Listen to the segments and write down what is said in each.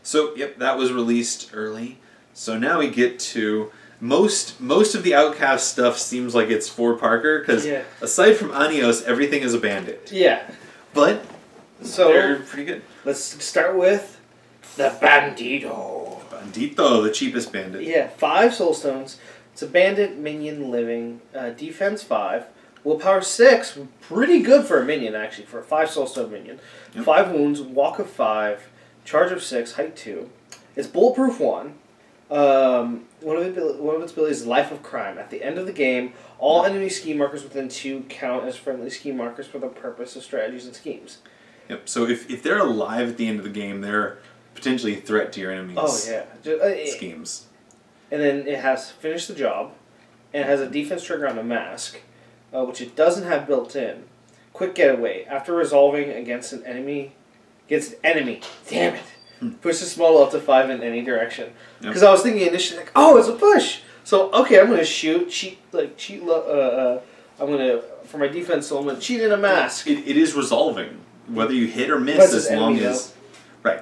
So, yep, that was released early. So now we get to... Most of the Outcast stuff seems like it's for Parker, because aside from Anios, everything is a bandit. Yeah. But they're pretty good. Let's start with the Bandito. Bandito, the cheapest bandit. Yeah, 5 soul stones. It's a bandit minion living. Defense 5. Willpower 6. Pretty good for a minion, actually, for a 5 soul stone minion. Yep. 5 wounds, walk of 5, charge of 6, height 2. It's bulletproof 1. One of its abilities is Life of Crime. At the end of the game, all enemy scheme markers within 2 count as friendly scheme markers for the purpose of strategies and schemes. Yep, so if they're alive at the end of the game, they're potentially a threat to your enemies. Oh, yeah. Schemes. And then it has Finish the Job, and it has a defense trigger on the mask, which it doesn't have built in. Quick Getaway. After resolving against an enemy... Damn it! Push the small up to 5 in any direction. Because I was thinking initially, like, oh, it's a push! So, okay, I'm going to cheat, I'm going to, for my defense, so I'm going to cheat in a mask. It is resolving. Whether you hit or miss, as long as... Right.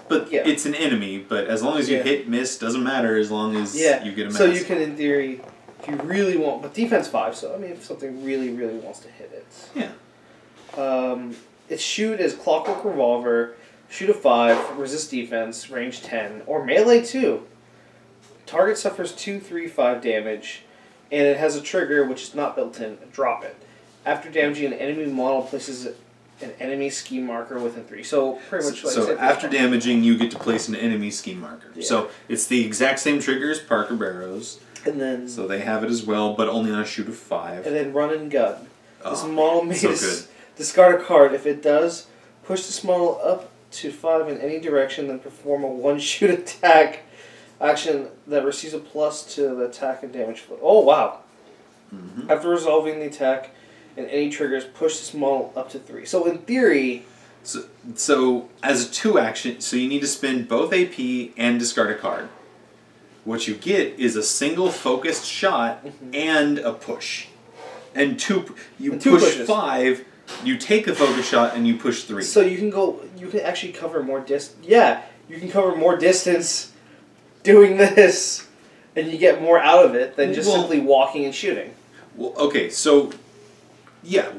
But it's an enemy, but as long as you hit, miss, doesn't matter as long as you get a mask. So you can, in theory, if you really want... But defense 5, so, I mean, if something really, really wants to hit it. Yeah. Its shoot is Clockwork Revolver, shoot of 5, resist defense, range 10, or melee 2. Target suffers 2, 3, 5 damage, and it has a trigger which is not built in. Drop it. After damaging an enemy model, places an enemy scheme marker within 3. So pretty much like so after damaging, you get to place an enemy scheme marker. Yeah. So it's the exact same trigger as Parker Barrows. And then so they have it as well, but only on a shoot of 5. And then Run and Gun. This model may discard a card. If it does, push this model up to 5 in any direction, then perform a 1-shoot attack action that receives a plus to the attack and damage flow. Oh, wow. Mm-hmm. After resolving the attack and any triggers, push this model up to 3. So in theory... So as a 2 action, so you need to spend both AP and discard a card. What you get is a single focused shot and a push. And you push 5, you take a focus shot, and you push 3. So you can actually cover more distance. Yeah, you can cover more distance doing this, and you get more out of it than just simply walking and shooting. Well, okay, so... Yeah,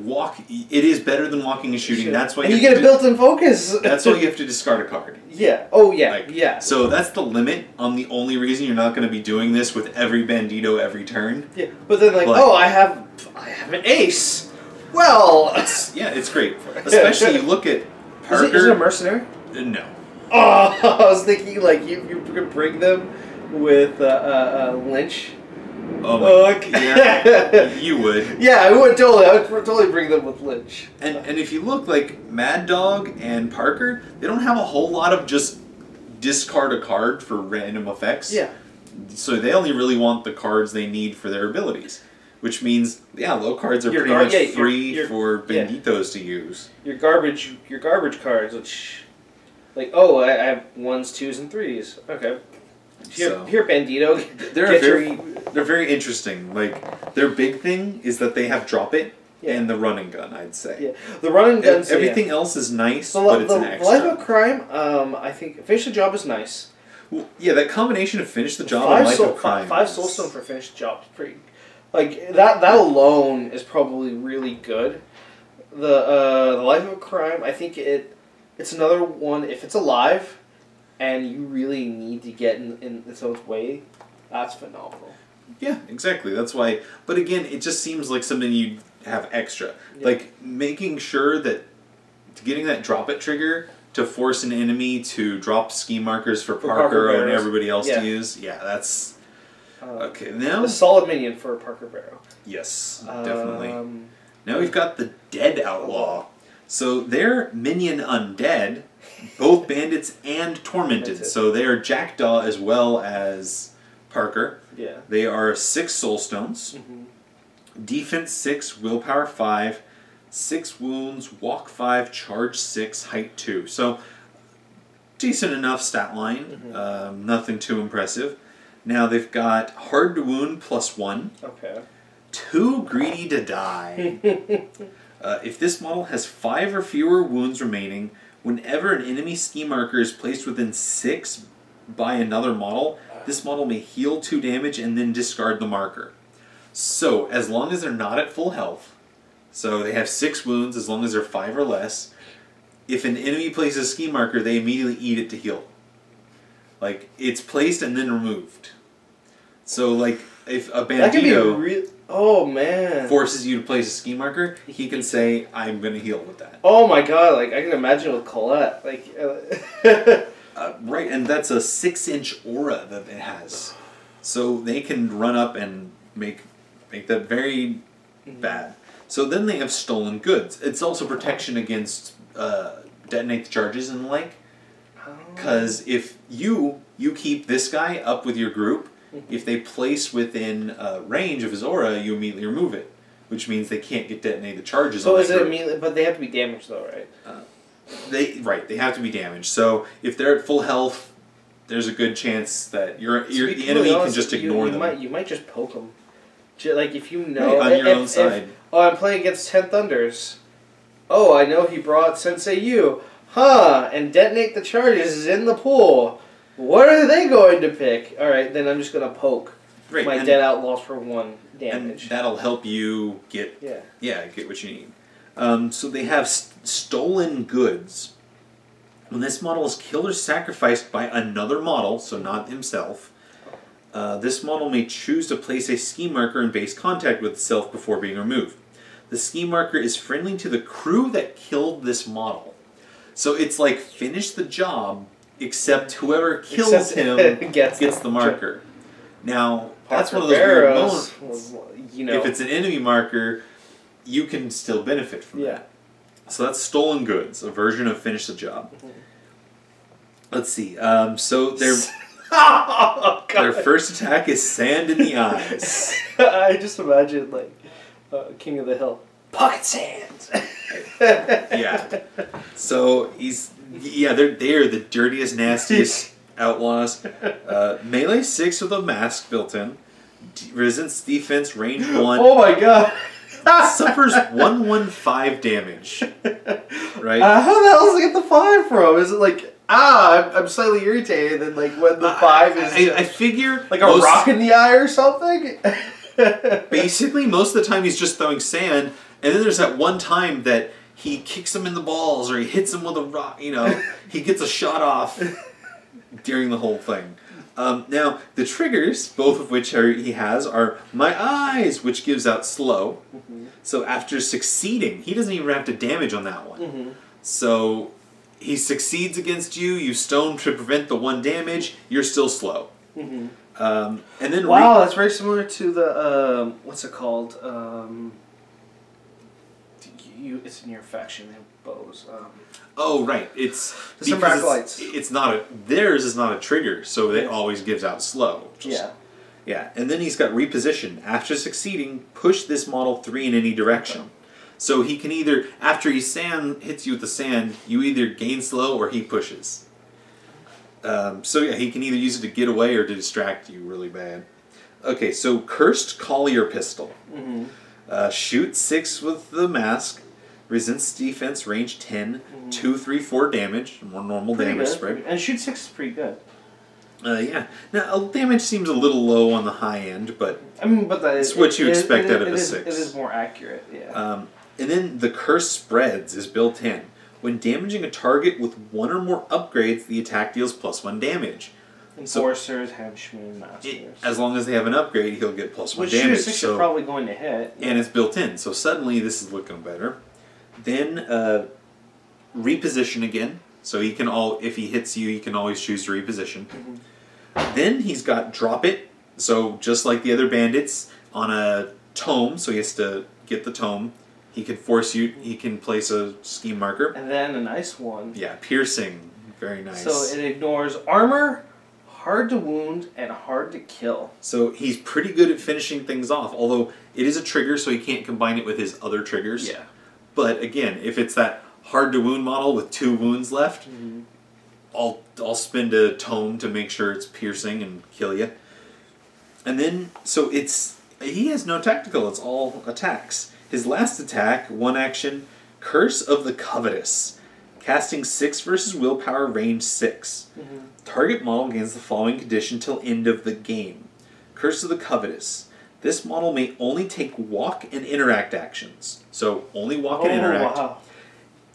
it is better than walking and shooting. That's why you get a built-in focus. That's why you have to discard a card. Yeah. Oh, yeah. So that's the limit on the only reason you're not going to be doing this with every Bandito every turn. Yeah, but then I have an ace. Well, it's great. Especially you look at Parker. Is it a mercenary? No. Oh, I was thinking you could bring them with Lynch. Oh my God. Yeah, you would. Yeah, I would totally. I would totally bring them with Lynch. And if you look like Mad Dog and Parker, they don't have a whole lot of just discard a card for random effects. Yeah. So they only really want the cards they need for their abilities. Which means, low cards are pretty much free for Banditos to use. Your garbage cards, which, I have 1s, 2s, and 3s. Okay. Here, Bandito. They're very interesting. Their big thing is that they have Drop It and the Run and Gun, I'd say. Yeah, the Run and Gun. Everything else is nice, but it's an extra. Life of Crime, I think Finish the Job is nice. Well, yeah, that combination of Finish the Job and Life of Crime. 5 soulstone for Finish the Job is pretty. That alone is probably really good. The Life of Crime, I think it's another one. If it's alive, and you really need to get in its own way, that's phenomenal. Yeah, exactly. That's why. But again, it just seems like something you have extra. Yeah. Making sure that getting that Drop It trigger to force an enemy to drop scheme markers for Parker and everybody else to use. Yeah, that's okay. Now a solid minion for Parker Barrow. Yes, definitely. Now we've got the Dead Outlaw. So they're minion undead, both bandits and tormented. So they are Jackdaw as well as Parker. Yeah. They are 6 soul stones. Mm-hmm. Defense 6, willpower 5, 6 wounds, walk 5, charge 6, height 2. So decent enough stat line. Mm-hmm. Nothing too impressive. Now they've got hard to wound +1. Okay. 2 greedy to die. If this model has 5 or fewer wounds remaining, Whenever an enemy ski marker is placed within 6 by another model, this model may heal 2 damage and then discard the marker. So, as long as they're not at full health, so they have 6 wounds as long as they're 5 or less, if an enemy places a ski marker, they immediately eat it to heal. Like, it's placed and then removed. So, like, if a Bandito oh man forces you to place a ski marker, he can say, I'm going to heal with that. Oh my god, like, I can imagine with Colette. Like, right, and that's a 6-inch aura that it has. So they can run up and make that very bad. So then they have stolen goods. It's also protection against detonate charges and the like. Because if you keep this guy up with your group, if they place within range of his aura, you immediately remove it, which means they can't get detonated charges. So is it immediately? But they have to be damaged, though, right? They have to be damaged. So if they're at full health, there's a good chance that the enemy can just ignore them. You might just poke them, like if you know on your own side. I'm playing against 10 Thunders. Oh, I know he brought Sensei Yu. And detonate the charges is in the pool. What are they going to pick? Alright, then I'm just going to poke my dead outlaws for 1 damage. And that'll help you get what you need. So they have stolen goods. When this model is killed or sacrificed by another model, so not himself, this model may choose to place a ski marker in base contact with itself before being removed. The ski marker is friendly to the crew that killed this model. So it's like, finish the job, except whoever kills him gets the marker. Now, that's one of those weird moments. If it's an enemy marker, you can still benefit from that. So that's stolen goods, a version of finish the job. Let's see. So their first attack is sand in the eyes. I just imagine, like, King of the Hill. Pocket sands! Yeah. So they're the dirtiest, nastiest outlaws. Melee 6 with a mask built in. Resistance defense range 1. Oh my god! Suffers 115 damage. Right? How the hell does it get the 5 from? Is it like, I'm slightly irritated, and like when the 5 is I figure like a rock in the eye or something? Basically, most of the time he's just throwing sand, and then there's that one time that he kicks him in the balls or he hits him with a rock. He gets a shot off during the whole thing. Now, the triggers, both of which he has, are My Eyes, which gives out slow. So after succeeding, he doesn't even have to damage on that one. So he succeeds against you, you stone to prevent the 1 damage, you're still slow. And then that's very similar to the what's it called? It's in your faction. They have bows. Oh right, it's the MacLeods. It's not theirs is not a trigger, so it always gives out slow. Yeah, and then he's got reposition. After succeeding, push this model 3 in any direction. So he can either, after he hits you with the sand, you either gain slow or he pushes. He can either use it to get away or to distract you really bad. Okay, so Cursed Collier Pistol. Shoot 6 with the mask. Resistance defense, range 10. 2, 3, 4 damage. More normal damage spread. And shoot 6 is pretty good. Yeah. Now, damage seems a little low on the high end, but it's what you expect out of a 6. It is more accurate, yeah. And then the Curse Spreads is built in. When damaging a target with 1 or more upgrades, the attack deals +1 damage. Enforcers, Henchmen, Masters. As long as they have an upgrade, he'll get +1 Which damage. Which 6 are probably going to hit. And it's built in, so suddenly this is looking better. Then reposition again. So he can if he hits you, he can always choose to reposition. Then he's got Drop It. So just like the other bandits, on a tome, so he has to get the tome. He can he can place a scheme marker. And then a nice one. Yeah, Piercing. Very nice. So it ignores armor, hard to wound, and hard to kill. So he's pretty good at finishing things off, although it is a trigger, so he can't combine it with his other triggers. Yeah. But again, if it's that hard to wound model with 2 wounds left, I'll spend a tome to make sure it's piercing and kill you. And then, so he has no tactical, it's all attacks. His last attack, 1 action, Curse of the Covetous. Casting 6 versus willpower, range 6. Mm-hmm. Target model gains the following condition till end of the game. Curse of the Covetous. This model may only take walk and interact actions. So only walk and interact. Wow.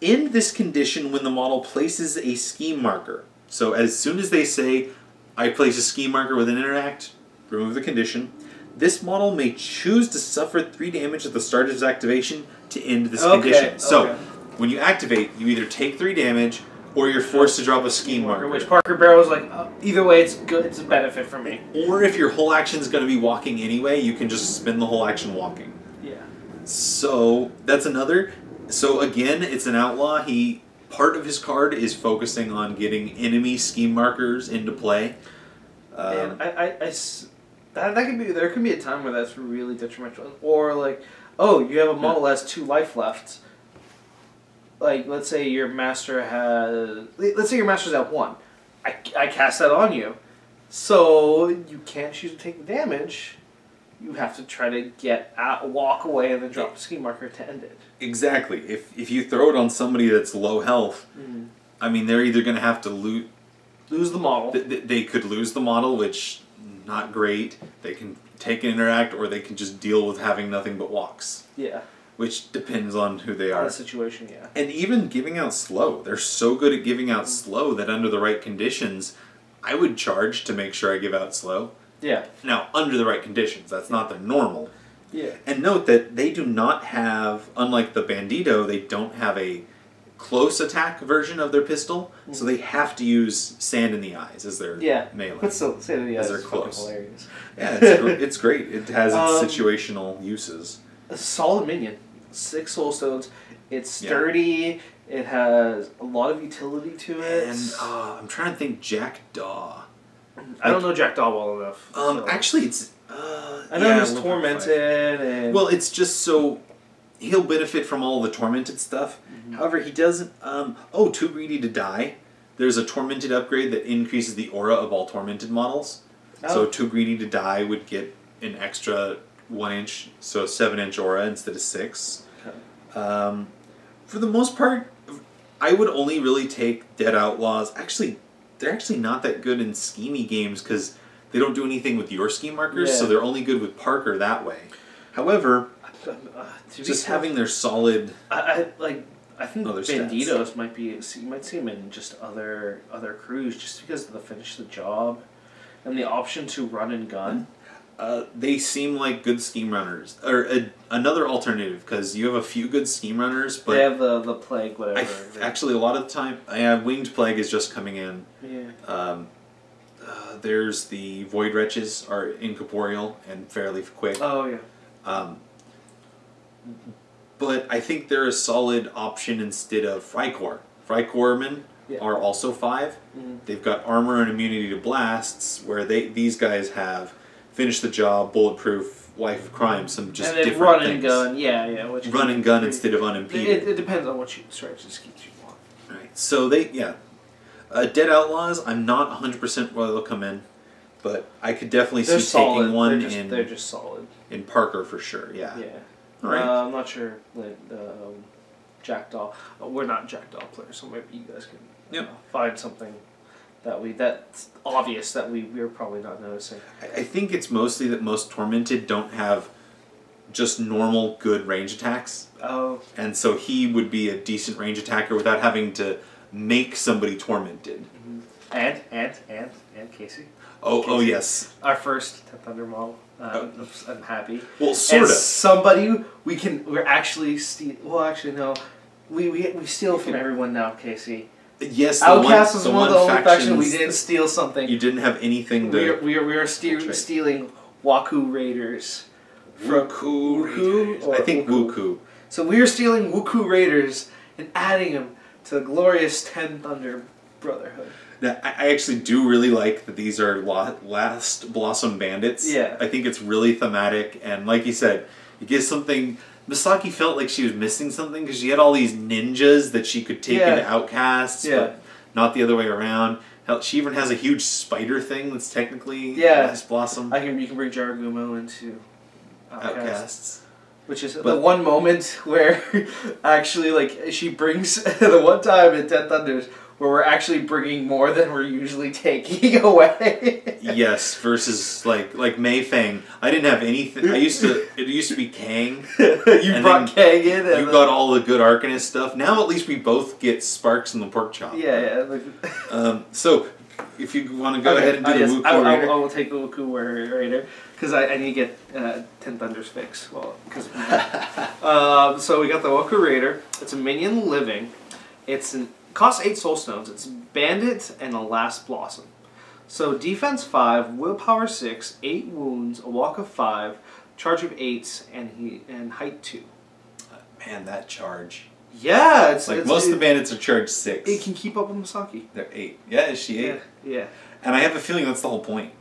End this condition when the model places a scheme marker. So as soon as they say, I place a scheme marker with an interact, remove the condition. This model may choose to suffer 3 damage at the start of its activation to end this condition. So when you activate, you either take 3 damage or you're forced to drop a scheme marker. Which Parker Barrow's like, either way, it's good. It's a benefit for me. Or if your whole action is going to be walking anyway, you can just spend the whole action walking. Yeah. So that's another. So again, it's an outlaw. Part of his card is focusing on getting enemy scheme markers into play. And that can be, there can be a time where that's really detrimental. Or like, oh, you have a model that has 2 life left. Like, let's say your master let's say your master's at 1. I cast that on you. So you can't choose to take the damage. You have to try to walk away and then drop a scheme marker to end it. Exactly. If you throw it on somebody that's low health, I mean, they're either going to have to lose the model. They could lose the model, which not great. They can take an interact, or they can just deal with having nothing but walks. Yeah. Which depends on who they are. On the situation, yeah. And even giving out slow. They're so good at giving out slow that under the right conditions, I would charge to make sure I give out slow. Yeah. Now, under the right conditions. That's not their normal. Yeah. And note that they do not have, unlike the Bandito, they don't have a close attack version of their pistol, so they have to use Sand in the Eyes as their melee. But still, Sand in the Eyes is close. hilarious. Yeah, it's great. It has its situational uses. A solid minion. 6 soul stones. It's sturdy. It has a lot of utility to it. And I'm trying to think Jackdaw. I don't know Jackdaw well enough. So. Actually, it's... I know he's tormented. And well, it's just so... He'll benefit from all the tormented stuff. However, he doesn't... 2 greedy to die. There's a tormented upgrade that increases the aura of all tormented models. So 2 greedy to die would get an extra 1 inch, so 7-inch aura instead of 6. Okay. For the most part, I would only really take Dead Outlaws. Actually, they're actually not that good in schemey games because they don't do anything with your scheme markers, so they're only good with Parker that way. However, just having their solid... I think Banditos stats. might be... You might see them in just other crews just because of the finish the job and the option to run and gun. They seem like good scheme runners. Or another alternative, because you have a few good scheme runners, but... They have the Plague, whatever. Actually, a lot of the time... Winged Plague is just coming in. Yeah. There's the Void Wretches are incorporeal and fairly quick. Oh, yeah. But I think they're a solid option instead of Frycore. Frycoremen are also 5. They've got armor and immunity to blasts, where these guys have Finish the Job, Bulletproof, Life of Crime, some just and then different run things. and gun, yeah. Which run and gun instead of unimpeded. It depends on what strategy schemes you want. Right. So Dead Outlaws, I'm not 100% whether they'll come in, but I could definitely see taking one they're just solid. In Parker for sure, yeah. Yeah. All right. I'm not sure Jackdaw. We're not Jackdaw players, so maybe you guys can find something that's obvious that we're probably not noticing. I think it's mostly that most Tormented don't have just normal good range attacks. Oh. And so he would be a decent range attacker without having to make somebody Tormented. And Casey. Oh yes. Our first 10 Thunder model. I'm happy. Well, sort of. Somebody we're actually steal. Well, actually no, we steal from everyone now, Casey. Yes, Outcasts was one of the only factions we didn't steal something. You didn't have anything to... We are stealing Waku Raiders. Wuku? I think Wuku. So we are stealing Wuku Raiders and adding them to the glorious 10 Thunder Brotherhood. Now, I actually do really like that these are Last Blossom Bandits. Yeah. I think it's really thematic, and like you said, it gives something... Misaki felt like she was missing something because she had all these ninjas that she could take into Outcasts, but not the other way around. Hell, she even has a huge spider thing that's technically Last Blossom. You can bring Jaragumo into Outcasts. Which is the one moment where actually, like, she brings the one time in Ten Thunders where we're actually bringing more than we're usually taking away. Yes, versus like Mei Fang. I didn't have anything. It used to be Kang. You brought Kang in. You got all the good Arcanist stuff. Now at least we both get Sparks and the Pork Chop. Yeah. So if you want to go ahead and do the Wuku Raider. I will take the Wuku Raider because I need to get Ten Thunders fixed. Well, because so we got the Wuku Raider. It's a minion living. Costs 8 soul stones. It's Bandit and a Last Blossom. So defense 5, willpower 6, 8 wounds, a walk of 5, charge of 8, and height 2. Man, that charge. Yeah, it's most of the bandits are charged 6. It can keep up with Misaki. They're 8. Yeah, is she 8? Yeah. And I have a feeling that's the whole point.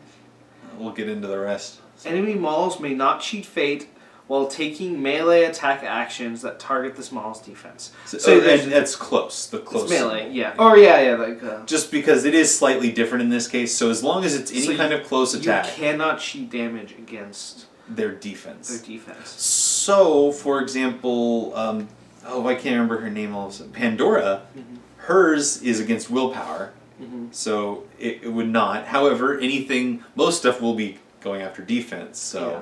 We'll get into the rest. So. Enemy models may not cheat fate while taking melee attack actions that target this model's defense. So that's close. The close. It's melee, yeah. Or like just because it is slightly different in this case. So as long as it's any kind of close attack, you cannot cheat damage against their defense. So, for example, I can't remember her name. All of a sudden, Pandora. Mm-hmm. Hers is against willpower, so it would not. However, most stuff will be going after defense. So. Yeah.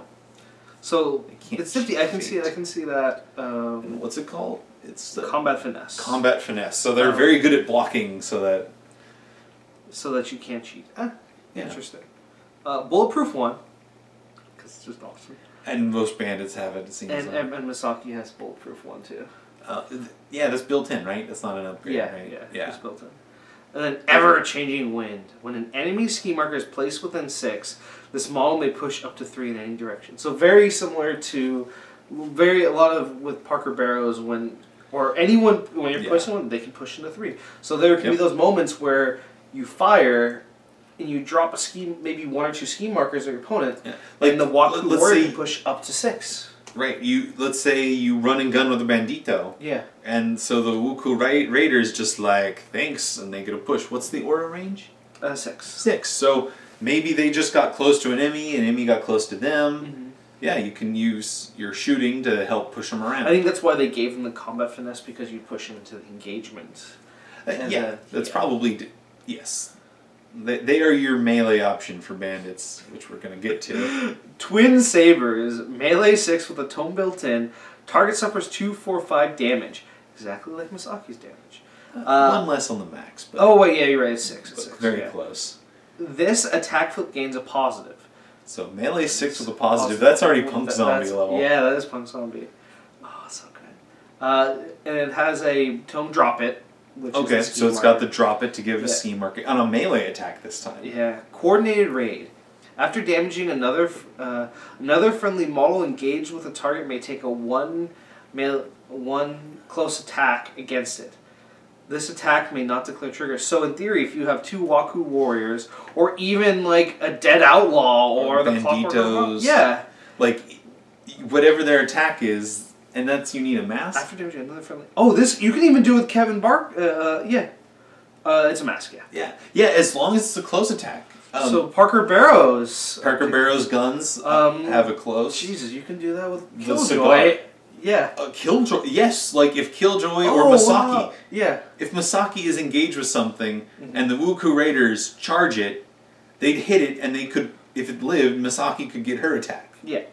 So it's 50. I can see that. What's it called? It's combat finesse. Combat finesse. So they're very good at blocking, so that you can't cheat. Yeah. Interesting. Bulletproof 1, because it's just awesome. And most bandits have it. It seems. And Misaki has bulletproof 1 too. Yeah, that's built in, right? That's not an upgrade. Yeah, right? Yeah. It's built in. And then ever-changing wind. When an enemy ski marker is placed within 6, this model may push up to 3 in any direction. So very similar to a lot of with Parker Barrows when you're pushing one, they can push into 3. So there can be those moments where you fire and you drop maybe 1 or 2 ski markers of your opponent, and the Waku Warrior can push up to 6. Right, let's say you run and gun with a Bandito. Yeah. And so the Wuku Raider's just like, thanks, and they get a push. What's the aura range? 6. 6. So maybe they just got close to an enemy got close to them. Mm-hmm. Yeah, you can use your shooting to help push them around. I think that's why they gave them the combat finesse, because you push them into the engagement. That's probably... Yes. They are your melee option for bandits, which we're going to get to. Twin Sabers, melee 6 with a tome built in. Target suffers 2, 4, 5 damage. Exactly like Misaki's damage. 1 less on the max. But you're right, it's 6. It's 6. Very close. This attack flip gains a positive. So melee 6 with a positive, that's already Punk Zombie level. Yeah, that is Punk Zombie. Oh, so good. And it has a tome drop it. Okay, so it's got the drop it to give a C marker on a melee attack this time. Yeah. Coordinated raid. After damaging another friendly model engaged with a target may take a one close attack against it. This attack may not declare trigger. So in theory, if you have 2 Waku Warriors, or even like a Dead Outlaw or the Banditos, like whatever their attack is. And you need a mask? After damaging another friendly... Oh, you can even do with Kevin Bark. It's a mask, Yeah, as long as it's a close attack. So Parker Barrows... Barrows guns have a close. Jesus, you can do that with Killjoy. Yeah. Killjoy, yes, like if Killjoy or Misaki. Wow. Yeah. If Misaki is engaged with something and the Wuku Raiders charge it, they'd hit it and they could, if it lived, Misaki could get her attack. Yeah.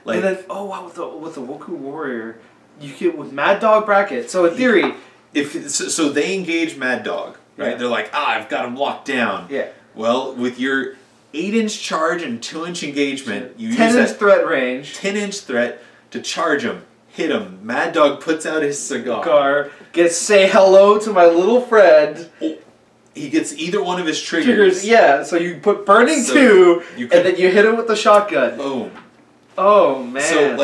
And then, with the Woku Warrior, you get with Mad Dog bracket. So in theory, so they engage Mad Dog, right? Yeah. They're like, I've got him locked down. Yeah. Well, with your 8-inch charge and 2-inch engagement, you 10-inch threat range, 10-inch threat to charge him, hit him. Mad Dog puts out his cigar. Say hello to my little friend. He gets either one of his triggers. Yeah. So you put burning 2, and then you hit him with the shotgun. Boom. Oh, man. So,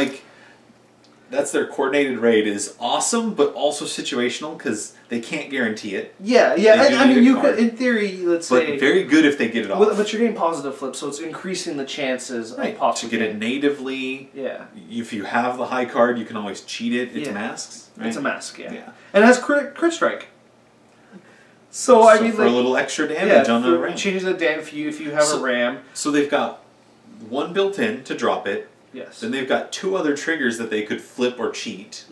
that's their coordinated raid is awesome, but also situational, because they can't guarantee it. Yeah. I mean, you could, in theory, let's say... But very good if they get it off. But you're getting positive flip, so it's increasing the chances of possibly... To get it natively. Yeah. If you have the high card, you can always cheat it. It's masks, right? It's a mask, yeah. And it has crit strike. So I mean, for a little extra damage on the ram. Change the damage if you have a ram. So they've got 1 built in to drop it. Yes. Then they've got 2 other triggers that they could flip or cheat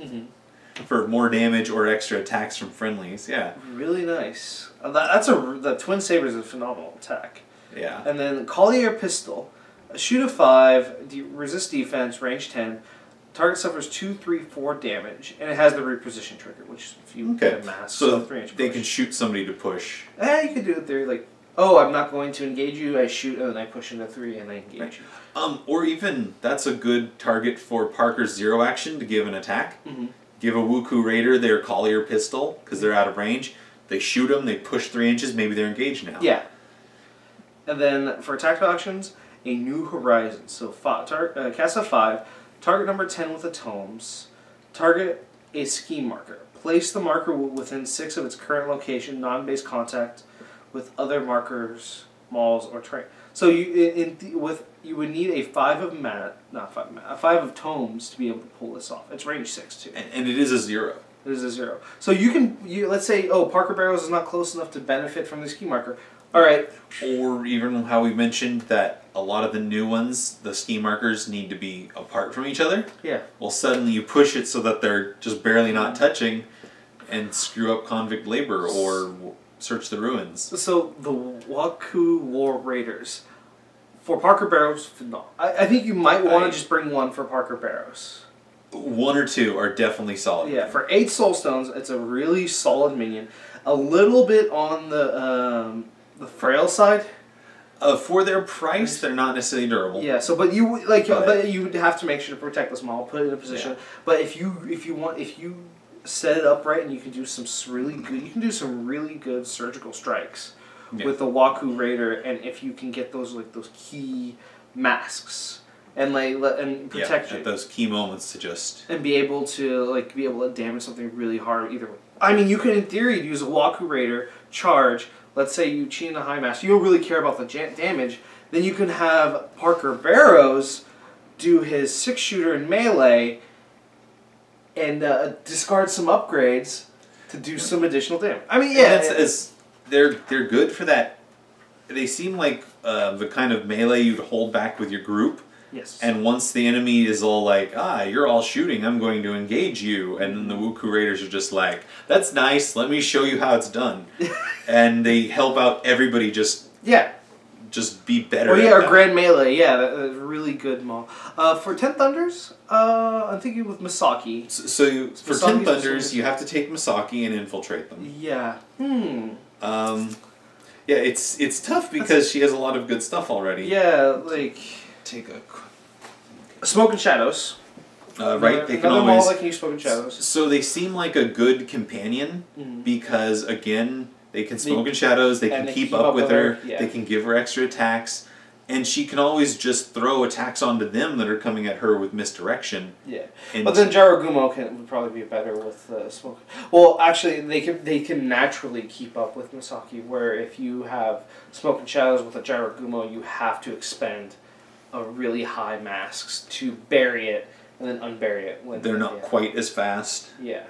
for more damage or extra attacks from friendlies. Yeah. Really nice. The Twin Saber is a phenomenal attack. Yeah. And then Collier Pistol. Shoot a 5, resist defense, range 10. Target suffers 2, 3, 4 damage, and it has the reposition trigger, which if you get a mass, so 3-inch push. they can shoot somebody to push. You could do it there, like, oh, I'm not going to engage you. I shoot, and then I push into 3, and I engage you. Or even that's a good target for Parker's 0 action to give an attack. Give a Wuku Raider their Collier Pistol because they're out of range. They shoot them. They push 3 inches. Maybe they're engaged now. Yeah. And then for tactical actions, a New Horizon. So cast a 5. Target number 10 with the tomes. Target a ski marker. Place the marker within 6 of its current location, non-base contact with other markers, malls, or terrain. So you would need a 5 of a 5 of tomes to be able to pull this off. It's range 6 too. And it is a 0. It is a 0. So let's say Parker Barrows is not close enough to benefit from the ski marker. All right. Or even how we mentioned that a lot of the new ones, the ski markers need to be apart from each other. Yeah. Well, suddenly you push it so that they're just barely not touching and screw up convict labor or search the ruins. So the Waku War Raiders. For Parker Barrows, no. I think you might want to just bring 1 for Parker Barrows. 1 or 2 are definitely solid. Yeah, for 8 Soul Stones, it's a really solid minion. A little bit on the frail side. For their price, they're not necessarily durable. Yeah. So, but you would have to make sure to protect the small, put it in a position. Yeah. But if you set it up right, and you can do some really good surgical strikes with the Waku Raider, and if you can get those key masks and protect you at those key moments to just and be able to damage something really hard either way. I mean, you could in theory use a Waku Raider charge. Let's say you cheat in a high mass. You don't really care about the damage. Then you can have Parker Barrows do his 6-shooter in melee and discard some upgrades to do some additional damage. I mean, yeah. They're good for that. They seem like the kind of melee you'd hold back with your group. Yes. And once the enemy is all like, you're all shooting, I'm going to engage you. And then the Wuku Raiders are just like, that's nice, let me show you how it's done. And they help out everybody just be better. Or Grand Melee, that's really good model. For 10 Thunders, I'm thinking with Misaki. So for 10 Thunders, you have to take Misaki and infiltrate them. Yeah. Yeah, it's tough because she has a lot of good stuff already. Yeah, take a Smoke and Shadows. Right, they can another always. Mall that can use Smoke and Shadows. So they seem like a good companion because again, they can Smoke and Shadows. They can keep up with her. Yeah. They can give her extra attacks, and she can always just throw attacks onto them that are coming at her with misdirection. Yeah, but then Jaragumo would probably be better with Smoke. Well, actually, they can naturally keep up with Misaki. Where if you have Smoke and Shadows with a Jaragumo, you have to expend a really high masks to bury it and then unbury it when they're not quite as fast. Yeah,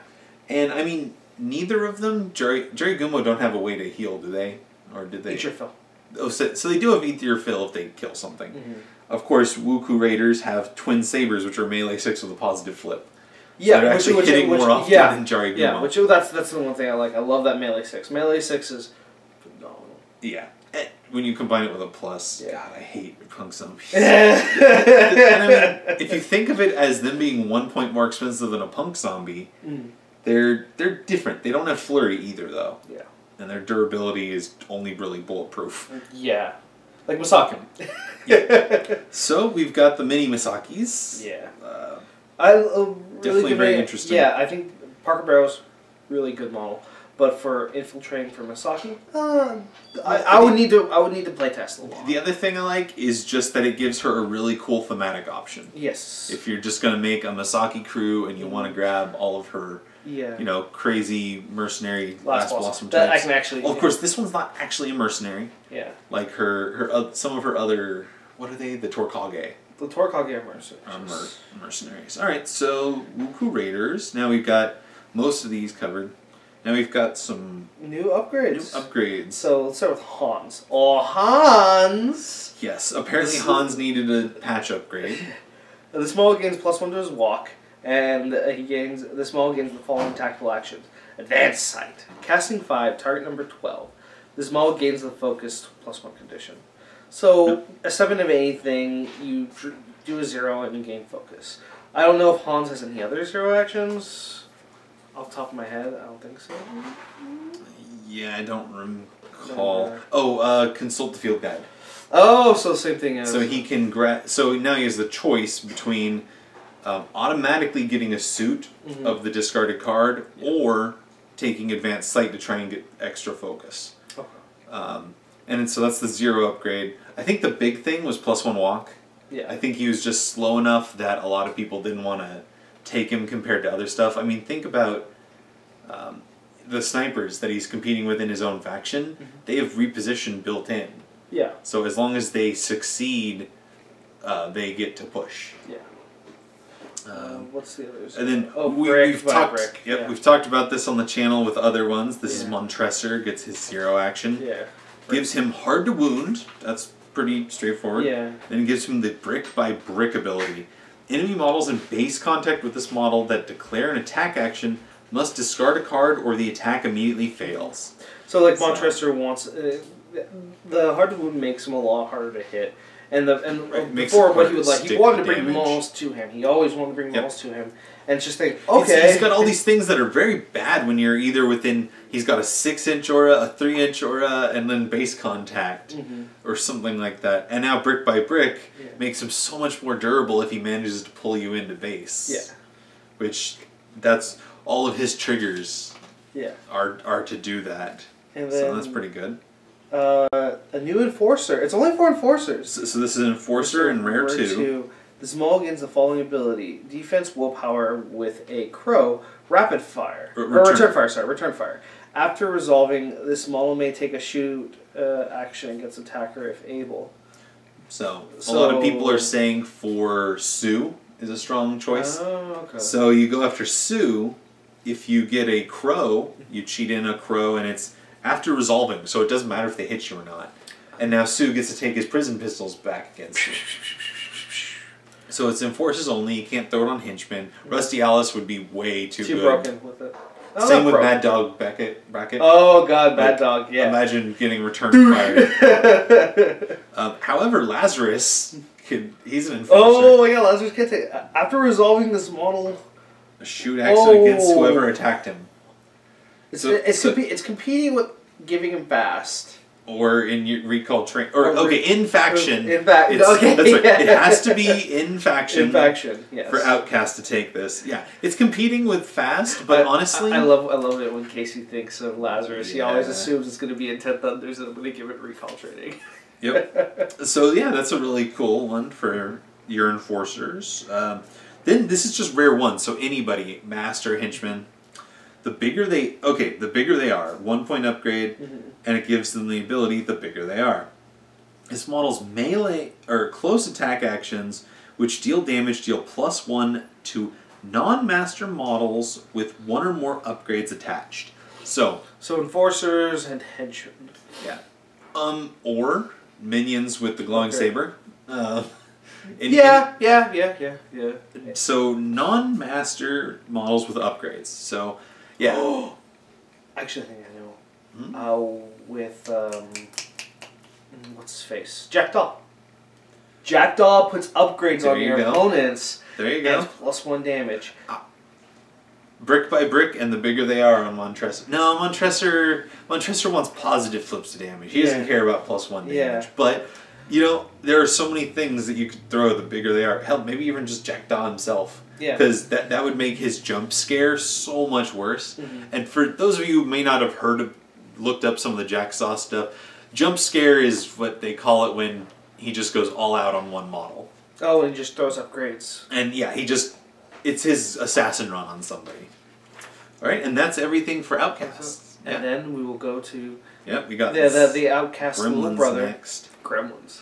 and I mean, neither of them, Jaragumo don't have a way to heal, do they? Or did they? Eat your fill. Oh, so they do have Eat Your Fill if they kill something. Of course, Wuku Raiders have Twin Sabers, which are melee 6 with a positive flip. Yeah, so they're actually hitting more often than Jaragumo. Yeah, that's the one thing I like. I love that melee 6. Melee 6 is phenomenal. Yeah. When you combine it with a plus, God, I hate punk zombies. And I mean, if you think of it as them being 1 point more expensive than a punk zombie, they're different. They don't have flurry either, though. Yeah. And their durability is only really bulletproof. Yeah. Like Misaki. So we've got the mini Misakis. Yeah. Really definitely very interesting. Yeah, I think Parker Barrows, really good model. But for infiltrating for Misaki, I would need to play test a little. The other thing I like is just that it gives her a really cool thematic option. Yes. If you're just gonna make a Misaki crew and you want to grab all of her, crazy mercenary Last Blossom types. That I can actually. Well, of course, this one's not actually a mercenary. Yeah. Like some of her other, what are they? The Torkage. The Torkage are mercenaries. Mercenaries. All right, so Wuku Raiders. Now we've got most of these covered. Now we've got some new upgrades. So let's start with Hans. Oh, Hans! Yes, apparently Hans needed a patch upgrade. The small gains +1 to his walk, and the small gains the following tactical actions: Advanced Sight, casting 5, target number 12. The small gains the focused +1 condition. So a 7 of anything, you do a 0 and you gain focus. I don't know if Hans has any other 0 actions. Off the top of my head, I don't think so. Yeah, I don't recall. Consult the field guide. Oh, so same thing as... So he can so now he has the choice between automatically getting a suit of the discarded card or taking advanced sight to try and get extra focus. Okay. And so that's the 0 upgrade. I think the big thing was +1 walk. Yeah. I think he was just slow enough that a lot of people didn't want to take him compared to other stuff. I mean, think about the snipers that he's competing with in his own faction. They have reposition built in. Yeah. So as long as they succeed, they get to push. Yeah. What's the others? And then we've talked. Yep, yeah. We've talked about this on the channel with other ones. This is Montresor gets his 0 action. Yeah. Gives him hard to wound. That's pretty straightforward. Yeah. Then it gives him the brick by brick ability. Enemy models in base contact with this model that declare an attack action must discard a card or the attack immediately fails. So like Montresor wants the hard to wound makes him a lot harder to hit. And before what he would like, he wanted to bring models to him. He always wanted to bring models to him, and it's just think, okay, he's got all these things that are very bad when you're either within. He's got a 6-inch aura, a 3-inch aura, and then base contact, or something like that. And now brick by brick makes him so much more durable if he manages to pull you into base. Yeah, which that's all of his triggers. Yeah, are to do that. And then, so that's pretty good. A new Enforcer. It's only 4 Enforcers. So this is an Enforcer in Rare 2. The small gains the following ability: Defense Willpower with a Crow, Rapid Fire. Return Fire. After resolving, this model may take a shoot action against attacker if able. So a lot of people are saying for Sue is a strong choice. Oh, okay. So you go after Sue. If you get a Crow, you cheat in a Crow, and it's after resolving, so it doesn't matter if they hit you or not. And now Sue gets to take his prison pistols back against you. So it's Enforcers only, you can't throw it on henchmen. Rusty Alice would be way too good. Broken with it. Same with Mad Dog Bracket. Oh god, Mad Dog, yeah. Imagine getting return fire. However, Lazarus, he's an Enforcer. Oh yeah, Lazarus can take... After resolving this model... A shoot action against whoever attacked him. It's competing with giving him fast. Or in your recall train, in faction. Okay, that's right. It has to be in faction. In faction, yes. For Outcast to take this, yeah, it's competing with fast, but honestly, I love it when Casey thinks of Lazarus. He always assumes it's going to be in 10 Thunders, and I'm going to give it recall training. Yep. So yeah, that's a really cool one for your Enforcers. Then this is just Rare 1, so anybody, Master, Henchman. The bigger they are, 1 point upgrade, and it gives them the ability, the bigger they are. This model's melee or close attack actions, which deal damage, deal +1 to non-master models with 1 or more upgrades attached. So Enforcers and Henchmen. Yeah. Or minions with the glowing saber. Yeah. So non-master models with upgrades. So yeah. Actually, I think I know. With what's his face? Jackdaw. Jackdaw puts upgrades on your opponents. There you go. +1 damage. Brick by brick, and the bigger they are on Montresor. No, Montresor wants positive flips to damage. He doesn't care about +1 damage. Yeah. But there are so many things that you could throw. The bigger they are, hell, maybe even just Jackdaw himself. Yeah. Because that would make his jump scare so much worse. And for those of you who may not have looked up some of the Jackdaw stuff, jump scare is what they call it when he just goes all out on one model. Oh, and he just throws upgrades. And yeah, it's his assassin run on somebody. All right, and that's everything for Outcasts. And then we will go to... Yep, we got the Outcast little brother. Next. Gremlins.